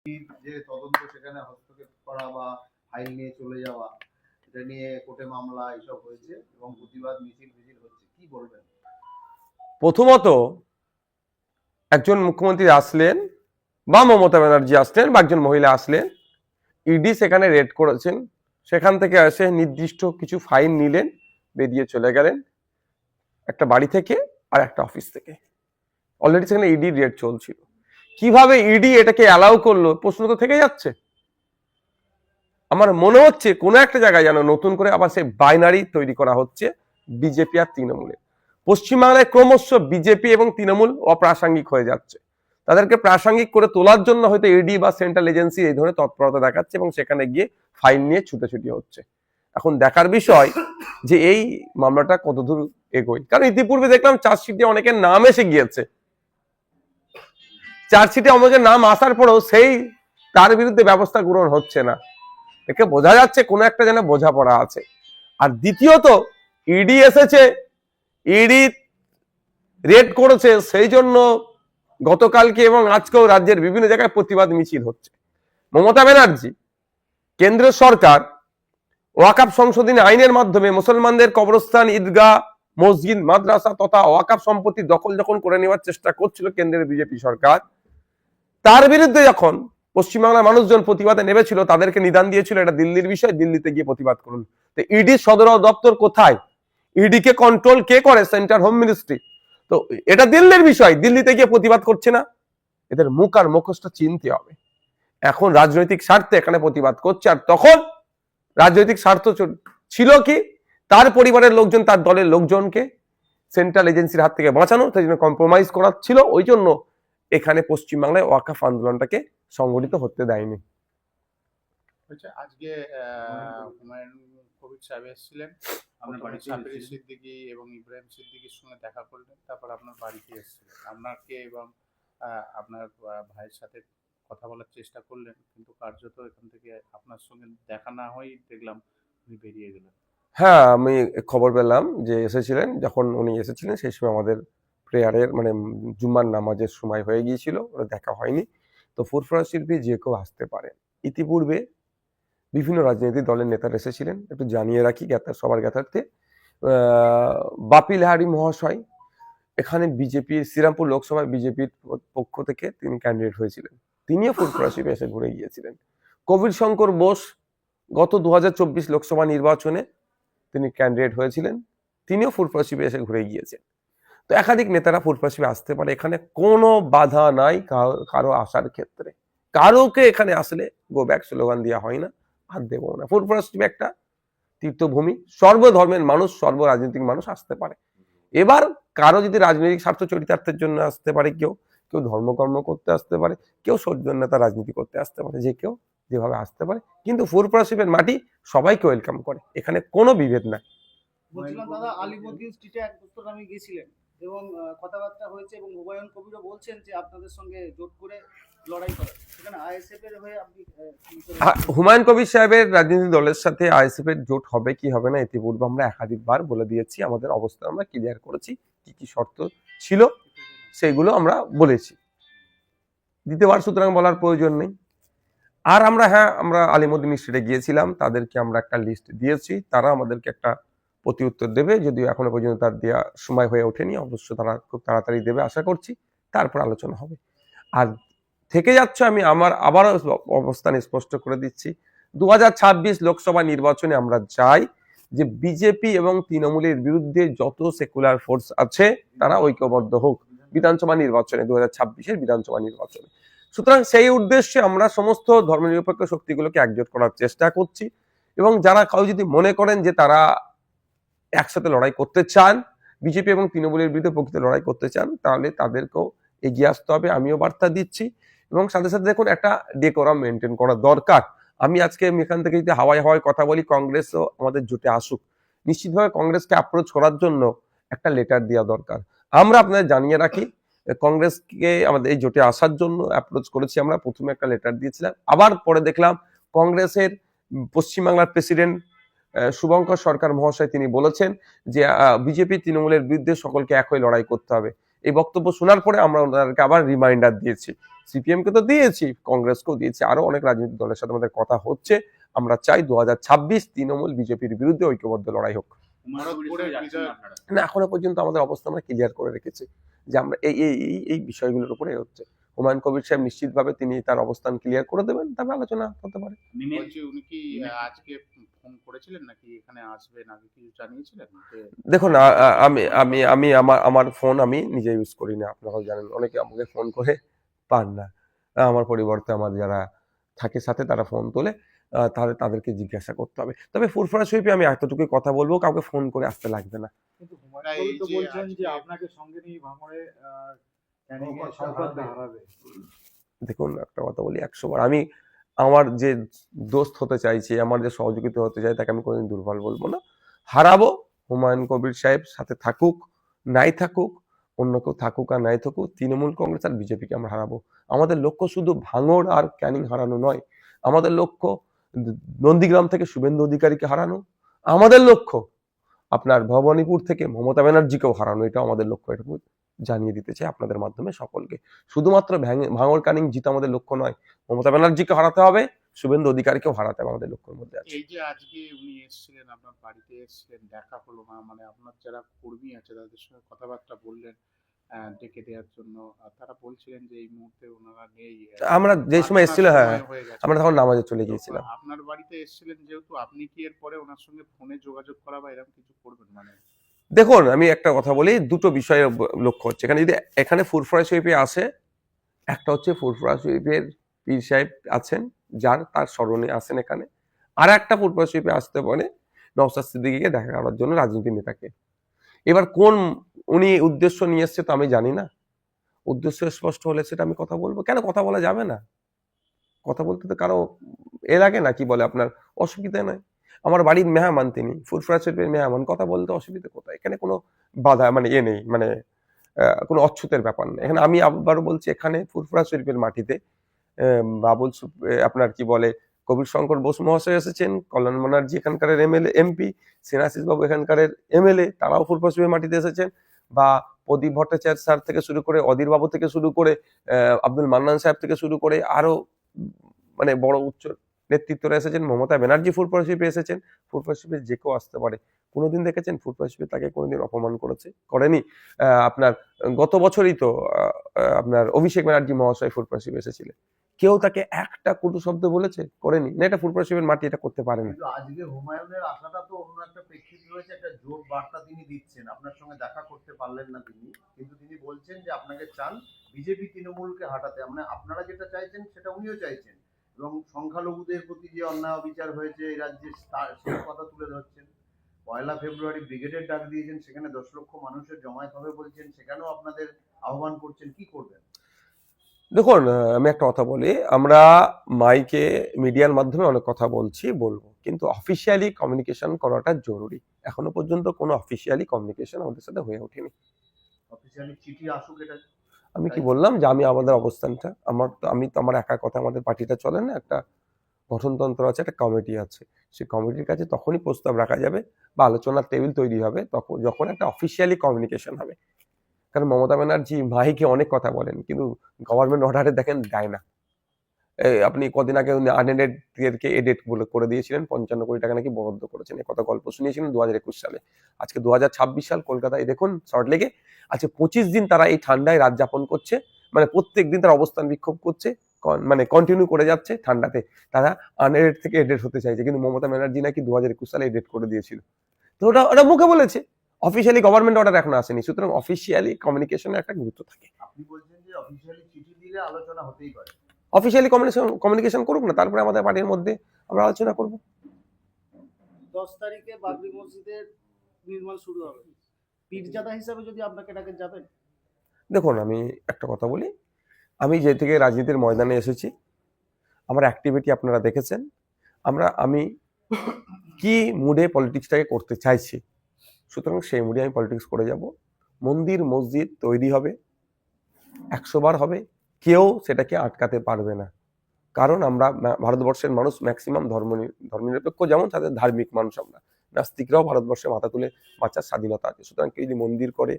যে তদন্ত সেখানে হস্তক্ষেপ করা বা ফাইল নিয়ে চলে যাওয়া, এটা নিয়ে কোর্টে মামলা এসব হয়েছে এবং প্রতিবাদ মিছিল হচ্ছে, কি বলবেন? প্রথমত একজন মুখ্যমন্ত্রী আসলেন বা মমতা ব্যানার্জি আসলেন বা একজন মহিলা আসলেন, ইডি সেখানে রেড করেছেন, সেখান থেকে এসে নির্দিষ্ট কিছু ফাইন নিলেন, বেরিয়ে চলে গেলেন একটা বাড়ি থেকে আর একটা অফিস থেকে। অলরেডি সেখানে ইডি রেড চলছিল। কিভাবে ইডি এটাকে অ্যালাউ করলো প্রশ্ন তো থেকে যাচ্ছে। আমার মনে হচ্ছে কোনো একটা জায়গায় যেন নতুন করে আবার সেই বাইনারি তৈরি করা হচ্ছে বিজেপি আর তৃণমূলের। পশ্চিমবাংলায় ক্রমশ বিজেপি এবং তৃণমূল অপ্রাসঙ্গিক হয়ে যাচ্ছে। তাদেরকে প্রাসঙ্গিক করে তোলার জন্য হয়তো ইডি বা সেন্ট্রাল এজেন্সি এই ধরনের তৎপরতা দেখাচ্ছে এবং সেখানে গিয়ে ফাইল নিয়ে ছুটাছুটি হচ্ছে। এখন দেখার বিষয় যে এই মামলাটা কতদূর এগোয়, কারণ ইতিপূর্বে দেখলাম চার্জশিটে অনেকের নাম এসে গিয়েছে। চার্জশিটে অনেকের নাম আসার পরেও সেই তার বিরুদ্ধে ব্যবস্থা গ্রহণ হচ্ছে না। একে বোঝা যাচ্ছে কোনো একটা যেন বোঝাপড়া আছে। আর দ্বিতীয়ত ইডি এসেছে, ইডি রেড করেছে, সেই জন্য গতকালকে এবং আজকেও রাজ্যের বিভিন্ন জায়গায় প্রতিবাদ মিছিল হচ্ছে। মমতা ব্যানার্জি কেন্দ্রীয় সরকার ওয়াকাফ সংশোধনী আইনের মাধ্যমে মুসলমানদের কবরস্থান, ঈদগাহ, মসজিদ, মাদ্রাসা তথা ওয়াকাফ সম্পত্তি দখল যখন করে নেওয়ার চেষ্টা করছিল কেন্দ্রের বিজেপি সরকার, তার বিরুদ্ধে যখন পশ্চিমবাংলার মানুষজন প্রতিবাদে নেমেছিল, তাদেরকে নিদান দিয়েছিল এটা দিল্লির বিষয়, দিল্লিতে গিয়ে প্রতিবাদ করুন। তো ইডি সদর দপ্তর কোথায়? ইডি কে কন্ট্রোল কে করে? Central home ministry. তো এটা দিল্লির বিষয়, দিল্লিতে গিয়ে প্রতিবাদ করছে না। এদের মুখ আর মুখোশটা চিনতে হবে। এখন রাজনৈতিক স্বার্থে এখানে প্রতিবাদ করছে, আর তখন রাজনৈতিক স্বার্থ ছিল কি তার পরিবারের লোকজন, তার দলের লোকজনকে সেন্ট্রাল এজেন্সির হাত থেকে বাঁচানো, তাই জন্য কম্প্রোমাইজ করার ছিল। ওই জন্য এখানে পশ্চিমবাংলায় ওয়াকাফ আন্দোলনটাকে সংগঠিত হতে দেয়নি। আজকে হুমায়ুন কবির সাহেব এসেছিলেন, সাবির সিদ্দিকী এবং ইব্রাহিম সিদ্দিকীর সঙ্গে দেখা করলেন, তারপর আপনার বাড়িতে এসেছিলেন, আপনাকে এবং আপনার ভাইয়ের সাথে কথা বলার চেষ্টা করলেন, কিন্তু কার্যত এখান থেকে আপনার সঙ্গে দেখা না হয়েই দেখলাম উনি বেরিয়ে গেলেন। হ্যাঁ, আমি খবর পেলাম যে এসেছিলেন। যখন উনি এসেছিলেন সেই সময় আমাদের প্রেয়ারের মানে জুম্মার নামাজের সময় হয়ে গিয়েছিল, ওরা দেখা হয়নি। তো ফুরফুরা শিল্পী যে কেউ আসতে পারেন। ইতিপূর্বে বিভিন্ন রাজনৈতিক দলের নেতারা এসেছিলেন, একটু জানিয়ে রাখি সবার জ্ঞাতার্থে। বাপি লাহিড়ী মহাশয় এখানে বিজেপির শ্রীরামপুর লোকসভায় বিজেপির পক্ষ থেকে তিনি ক্যান্ডিডেট হয়েছিলেন, তিনিও ফুরফুরা শিল্পে এসে ঘুরে গিয়েছিলেন। কবির শঙ্কর বোস গত 2024 লোকসভা নির্বাচনে তিনি ক্যান্ডিডেট হয়েছিলেন, তিনিও ফুরফুরা শিল্পে এসে ঘুরে গিয়েছেন। তো একাধিক নেতারা ফুরফুরা শিল্পে আসতে পারে, এখানে কোনো বাধা নাই কারো আসার ক্ষেত্রে। কারোকে এখানে আসলে গো ব্যাক স্লোগান দেওয়া হয় না, আর দেবো না। ফুরফুরা শিল্পে একটা তীর্থভূমি, সর্বধর্মের মানুষ, সর্ব রাজনৈতিক মানুষ আসতে পারে। এবার কারো যদি রাজনৈতিক স্বার্থ চরিতার্থের জন্য আসতে পারে, কেউ কেউ ধর্মকর্ম করতে আসতে পারে, কেউ সৌজন্যতা রাজনীতি করতে আসতে পারে, যে কেউ যেভাবে আসতে পারে। কিন্তু ফুরফুরা শিল্পের মাটি সবাইকে ওয়েলকাম করে, এখানে কোনো বিভেদ নাই। বলছিলাম দাদা, আলিবর্দি স্ট্রিটে এক উত্তরগামী গিয়েছিলেন এবং কথাবার্তা হয়েছে এবং হুমায়ুন কবিরও বলছেন যে আপনাদের সঙ্গে জোট করে লড়াই করা, সেখানে আইএসএফ এর হয়ে আপনি হুমায়ুন কবির সাহেবের রাজনৈতিক দলের সাথে আইএসএফ এর জোট হবে কি হবে না ইতিপূর্বে আমরা একাধিকবার বলে দিয়েছি। আমাদের অবস্থান আমরা ক্লিয়ার করেছি, কি কি শর্ত ছিল সেগুলো আমরা বলেছি, দ্বিতীয়বার সুতরাং বলার প্রয়োজন নেই। আর আমরা আমরা আলিমুদ্দিন স্ট্রিটে গিয়েছিলাম, তাদেরকে আমরা একটা লিস্ট দিয়েছি, তারা আমাদেরকে একটা প্রতি উত্তর দেবে, যদিও এখনো পর্যন্ত তার দেওয়া সময় হয়ে ওঠেনি, অবশ্য তারা খুব তাড়াতাড়ি দেবে আশা করছি, তারপর আলোচনা হবে। আর থেকে যাচ্ছে, আমি আমার আবারও অবস্থান স্পষ্ট করে দিচ্ছি, 2026 লোকসভা নির্বাচনে আমরা চাই যে বিজেপি এবং তৃণমূলের বিরুদ্ধে যত সেকুলার ফোর্স আছে তারা ঐক্যবদ্ধ হোক বিধানসভা নির্বাচনে, 2026-এর বিধানসভা নির্বাচনে। সুতরাং সেই উদ্দেশ্যে আমরা সমস্ত ধর্মনিরপেক্ষ শক্তিগুলোকে একজোট করার চেষ্টা করছি, এবং যারা কেউ যদি মনে করেন যে তারা একসাথে লড়াই করতে চান, বিজেপি এবং তৃণমূলের বিরুদ্ধে প্রকৃত লড়াই করতে চান, তাহলে তাদেরকেও এগিয়ে আসতে হবে, আমিও বার্তা দিচ্ছি। এবং সাথে সাথে দেখুন, একটা ডেকোরাম মেনটেন করা দরকার। আমি আজকে এখান থেকে যদি হাওয়ায় কথা বলি, কংগ্রেসও আমাদের জোটে আসুক, নিশ্চিতভাবে কংগ্রেসকে অ্যাপ্রোচ করার জন্য একটা লেটার দেওয়া দরকার। আমরা আপনাদের জানিয়ে রাখি, কংগ্রেসকে আমাদের এই জোটে আসার জন্য অ্যাপ্রোচ করেছি, আমরা প্রথমে একটা লেটার দিয়েছিলাম, আবার পরে দেখলাম কংগ্রেসের পশ্চিমবাংলার প্রেসিডেন্ট শুভঙ্কর সরকার মহাশয় তিনি বলেছেন যে বিজেপি তৃণমূলের বিরুদ্ধে সকলকে এক হয়ে লড়াই করতে হবে। এই বক্তব্য শোনার পরে আমরা ওনাদেরকে আবার রিমাইন্ডার দিয়েছি সিপিএমকে তো দিয়েছি, কংগ্রেসকেও দিয়েছি, আরো অনেক রাজনৈতিক দলের সাথে আমাদের কথা হচ্ছে। আমরা চাই 2026 তৃণমূল বিজেপির বিরুদ্ধে ঐক্যবদ্ধ লড়াই হোক। না, এখনো পর্যন্ত আমাদের অবস্থা আমরা ক্লিয়ার করে রেখেছি যে আমরা এই এই এই- এই বিষয়গুলোর উপরে হচ্ছে। হুমায়ুন কবির সাহেব নিশ্চিতভাবে তিনি তার অবস্থান ক্লিয়ার করে দেবেন, তারপরে আলোচনা হতে পারে। বলছি উনি কি আজকে ফোন করেছিলেন নাকি এখানে আসবেন, আগে কিছু জানিয়েছিলেন যে দেখুন, আমি আমি আমি আমার আমার ফোন আমি নিজে ইউজ করি না, আপনারাও জানেন, অনেকে আমাকে ফোন করে পান না। আমার পরিবর্তে আমার যারা থাকে সাথে তারা ফোন তোলে, তাহলে তাদেরকে জিজ্ঞাসা করতে হবে। তবে ফুরফুরা শরীফে আমি এতটুকুই কথা বলবো, কাউকে ফোন করে আসতে লাগবে না। কিন্তু না, হুমায়ুন এই কবির তো যে বলছেন যে আজকে- আপনাকে সঙ্গে নিয়ে ভাঙড়ে ক্যানিংয়ে শওকত শওকতদা হারাবে। হারাবে। দেখুন, একটা কথা বলি, 100 বার আমি আমার যে দোস্ত হতে চাইছি, আমার যে সহযোগিতা হতে চাই, তাকে আমি কোনোদিন দুর্বল বলবো না। হারাবো, হুমায়ুন কবির সাহেব সাথে থাকুক নাই থাকুক, অন্য কেউ থাকুক আর নাই থাকুক, তৃণমূল কংগ্রেস আর বিজেপিকে আমরা হারাবো। আমাদের লক্ষ্য শুধু ভাঙড় আর ক্যানিং হারানো নয়, আমাদের লক্ষ্য নন্দীগ্রাম থেকে শুভেন্দু অধিকারীকে হারানো, আমাদের লক্ষ্য আপনার ভবানীপুর থেকে মমতা ব্যানার্জিকেও হারানো, এটা আমাদের লক্ষ্য। এটুকু জানিয়ে দিতে চাই আপনাদের মাধ্যমে সকলকে। শুধুমাত্র ভাঙড় ক্যানিং জিত আমাদের লক্ষ্য নয়, মমতা ব্যানার্জিকে হারাতে হবে, শুভেন্দু অধিকারীকেও হারাতে হবে, আমাদের লক্ষ্যের মধ্যে আছে। এই যে আজকে উনি এসেছিলেন, আপনার বাড়িতে এসেছিলেন, দেখা হলো না, মানে আপনার যারা কর্মী আছে তাদের সঙ্গে কথাবার্তা বললেন ডেকে দেওয়ার জন্য, তারা বলছিলেন যে এই মুহূর্তে ওনারা নেই। আমরা যে সময় এসেছিল, প্রার্থনার হ্যাঁ, সময় হয়ে গেছে। আমরা তখন নামাজে চলে তো, গিয়েছিলাম। আপনার বাড়িতে এসেছিলেন যেহেতু, আপনি কি এরপরে ওনার সঙ্গে ফোনে যোগাযোগ করা বা এরকম কিছু করবেন? মানে দেখুন, আমি একটা কথা বলি, দুটো বিষয়ে লক্ষ্য হচ্ছে এখানে। যদি এখানে ফুরফুরা শরীফে আসে, একটা হচ্ছে ফুরফুরা শরীফের পীর সাহেব আছেন, যার তার স্মরণে আসেন এখানে। আর একটা ফুরফুরা শরীফে আসতে পারে নওশাদ সিদ্দিকীকে দেখা করার জন্য, রাজনীতির নেতাকে। এবার কোন উনি উদ্দেশ্য নিয়ে এসছে তো আমি জানি না, উদ্দেশ্য স্পষ্ট হলে সেটা আমি কথা বলবো। কেন কথা বলা যাবে না? কথা বলতে তো কারো এ লাগে না, কি বলে আপনার, অসুবিধা নয়। আমার বাড়ির মেহমান তিনি, ফুরফুরা শরীফের মেহমান, কথা বলতে অসুবিধা কোথায়? এখানে কোনো বাধা মানে এ নেই, মানে কোনো অচ্ছুতের ব্যাপার নেই। এখানে আমি আবারও বলছি, এখানে ফুরফুরা শরীফের মাটিতে আপনার কি বলে কবির শঙ্কর বোস মহাশয় এসেছেন, কল্যাণ ব্যানার্জি এখানকার এমএলএ এমপি, সিনাশিস বাবু এখানকার এমএলএ, তারাও ফুরফুরা শরীফের মাটিতে এসেছেন, বা প্রদীপ ভট্টাচার্য স্যার থেকে শুরু করে, অধীর বাবু থেকে শুরু করে, আব্দুল মান্নান সাহেব থেকে শুরু করে, আরো মানে বড় উচ্চ নেতৃত্বরা এসেছেন। মমতা ব্যানার্জি ফুরফুরা শরীফে এসেছেন। ফুরফুরা শরীফে যে কেউ আসতে পারে। কোনোদিন দেখেছেন ফুরফুরা শরীফে তাকে কোনোদিন অপমান করেনি? আপনার গত বছরই তো আপনার অভিষেক ব্যানার্জি মহাশয় ফুরফুরা শরীফে এসেছিলেন, কেউ তাকে একটা কটু শব্দ বলেছে? করেনি না। এটা ফুরফুরা শরীফের মাটি, এটা করতে পারে না। কিন্তু আজকে হুমায়ুনের আশাটা তো অন্য একটা প্রেক্ষিত রয়েছে, একটা জোর বার্তা তিনি দিচ্ছেন। আপনার সঙ্গে দেখা করতে পারলেন না তিনি, কিন্তু তিনি বলছেন যে আপনাকে চান বিজেপি তৃণমূলকে হাঁটাতে। মানে আপনারা যেটা চাইছেন সেটা উনিও চাইছেন, এবং সংখ্যালঘুদের প্রতি যে অন্যায় অবিচার হয়েছে এই রাজ্যে সেই কথা তুলে ধরছেন। 1 ফেব্রুয়ারি ব্রিগেডের ডাক দিয়েছেন, সেখানে 10 লক্ষ মানুষের জমায়েত হবে বলছেন, সেখানেও আপনাদের আহ্বান করছেন। কি করবেন? দেখুন, আমি একটা কথা বলি, আমরা মাইকে মিডিয়ার মাধ্যমে অনেক কথা বলবো, কিন্তু অফিসিয়ালি কমিউনিকেশন করাটা জরুরি। এখনো পর্যন্ত কোনো অফিসিয়ালি কমিউনিকেশন আমাদের সাথে হয়ে ওঠেনি। অফিসিয়ালি চিঠি আসুক, এটা আমি কি বললাম যে আমি আমাদের অবস্থানটা, আমি তো আমার একার কথা, আমাদের পার্টিটা চলে না, একটা গঠনতন্ত্র আছে, একটা কমিটি আছে। সেই কমিটির কাছে তখনই প্রস্তাব রাখা যাবে বা আলোচনার টেবিল তৈরি হবে তখন, যখন একটা অফিসিয়ালি কমিউনিকেশন হবে। কারণ মমতা ব্যানার্জি মাইকে অনেক কথা বলেন, কিন্তু গভর্নমেন্ট অর্ডারে দেখেন দেয় না। আপনি কদিন আগে আনএডেডকে এডেড বলে করে দিয়েছিলেন, 55 কোটি টাকা নাকি বরাদ্দ করেছেন, এ কথা গল্প শুনিয়েছিলেন 2021 সালে। আজকে 2026 সাল, কলকাতায় দেখুন সল্টলেকে আজকে 25 দিন তারা এই ঠান্ডায় রাত যাপন করছে, মানে প্রত্যেক দিন তারা অবস্থান বিক্ষোভ করছে, মানে কন্টিনিউ করে যাচ্ছে ঠান্ডাতে। তারা আনএডেড থেকে এডেড হতে চাইছে, কিন্তু মমতা ব্যানার্জি নাকি 2021 সালে এডেড করে দিয়েছিল। তো ওটা মুখে বলেছে, অফিসিয়ালি গভর্নমেন্ট অর্ডার এখন আসেনি। সুতরাং অফিসিয়ালি কমিউনিকেশনের একটা গুরুত্ব থাকে। আপনি বলছেন যে অফিসিয়ালি চিঠি দিলে আলোচনা হতেই পারে। অফিসিয়ালি কমিউনিকেশন করুক না, তারপরে আমাদের পার্টির মধ্যে আমরা আলোচনা করব। 10 তারিখে বাবরি মসজিদের নির্মাণ শুরু হবে, পীরজাদা হিসাবে যদি আপনাকে ডাকেন, যাবেন? দেখুন, আমি একটা কথা বলি, আমি যে থেকে রাজনীতির ময়দানে এসেছি, আমার অ্যাক্টিভিটি আপনারা দেখেছেন। আমি কি মুডে পলিটিক্সটাকে করতে চাইছি, সুতরাং সেই মুডে আমি পলিটিক্স করে যাব। মন্দির মসজিদ তৈরি হবে, 100 বার হবে, কেউ সেটাকে আটকাতে পারবে না। কারণ আমরা ভারতবর্ষের মানুষ ম্যাক্সিমাম ধর্মনিরপেক্ষ, যেমন তাদের ধার্মিক মানুষ আমরা। নাস্তিকরাও ভারতবর্ষে মাথা তুলে বাঁচার স্বাধীনতা আছে। সুতরাং কেউ যদি মন্দির করে,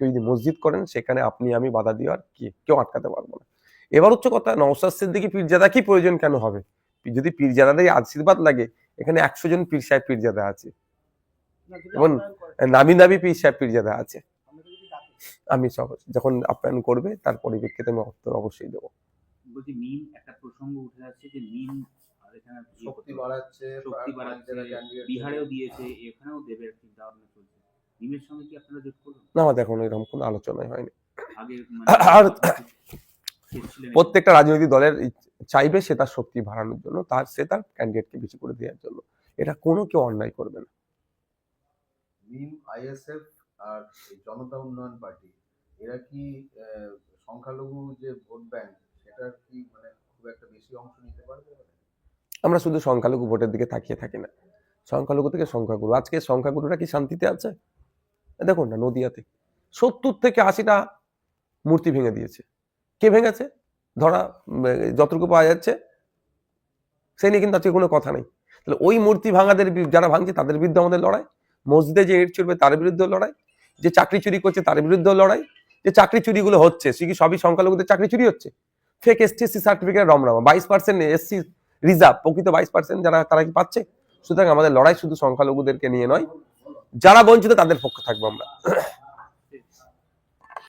কেউ যদি মসজিদ করেন, সেখানে আপনি আমি বাধা দেওয়ার কেউ আটকাতে পারবো না। এবার হচ্ছে কথা, নওশাদ সিদ্দিকী পীরজাদা কি প্রয়োজন কেন হবে? যদি পীরজাদাদের আশীর্বাদ লাগে, এখানে 100 জন পীর সাহেব পীরজাদা আছে, না, যদি এবং আপ্যায়ন করেন, নামি দামি পীর সাহেব পীরজাদা আছে। আপনাকে যদি ডাকে। আমি সব যখন আপ্যায়ন করবে তার পরিপ্রেক্ষিতে আমি উত্তর অবশ্যই দেবো। বলছি মিম একটা প্রসঙ্গ উঠে আসছে যে মিম আর এখানে শক্তি বাড়াচ্ছে, শক্তি বাড়াচ্ছে, বিহারেও দিয়েছে, এখানেও দেবে চিন্তা ভাবনা চলছে। মিমের সঙ্গে কি আপনারা যোগ করবেন? না, আমাদের এখন এরকম কোনো আলোচনাই হয়নি। আগে আর ছিলেন প্রত্যেকটা রাজনৈতিক দলের চাইবে সে তার শক্তি বাড়ানোর জন্য, সে তার ক্যান্ডিডেটকে বেশি করে দেওয়ার জন্য। এটা কোনো কেউ অন্যায় করবে না। মিম, আইএসএফ আর এই জনতা উন্নয়ন পার্টি, এরা কি সংখ্যালঘু যে ভোট ব্যাংক, সেটার কি মানে খুব একটা বেশি অংশ নিতে পারবে? আমরা শুধু সংখ্যালঘু ভোটের দিকে তাকিয়ে থাকি না, সংখ্যালঘু থেকে সংখ্যাগুরু। আজকে সংখ্যাগুরুরা কি শান্তিতে আছে? দেখুন না, নদিয়াতে 70 থেকে 80টা মূর্তি ভেঙে দিয়েছে। কে ভেঙেছে? ধরা যতটুকু পাওয়া যাচ্ছে সে নিয়ে কিন্তু আজকে কোনো কথা নেই। তাহলে ওই মূর্তি ভাঙাদের যারা ভাঙছে তাদের বিরুদ্ধে আমাদের লড়াই, মসজিদে যে ইট ছুড়বে তার বিরুদ্ধে লড়াই, যে চাকরি চুরি করছে তার বিরুদ্ধে লড়াই, যে চাকরি চুরিগুলো হচ্ছে সে কি সবই সংখ্যালঘুদের চাকরি চুরি হচ্ছে? ফেক এসটি সার্টিফিকেট রমরামা, 22% এসসি রিজার্ভ, প্রকৃত 22% যারা, তারা কি পাচ্ছে? সুতরাং আমাদের লড়াই শুধু সংখ্যালঘুদেরকে নিয়ে নয়, যারা বঞ্চিত তাদের পক্ষে থাকবো আমরা।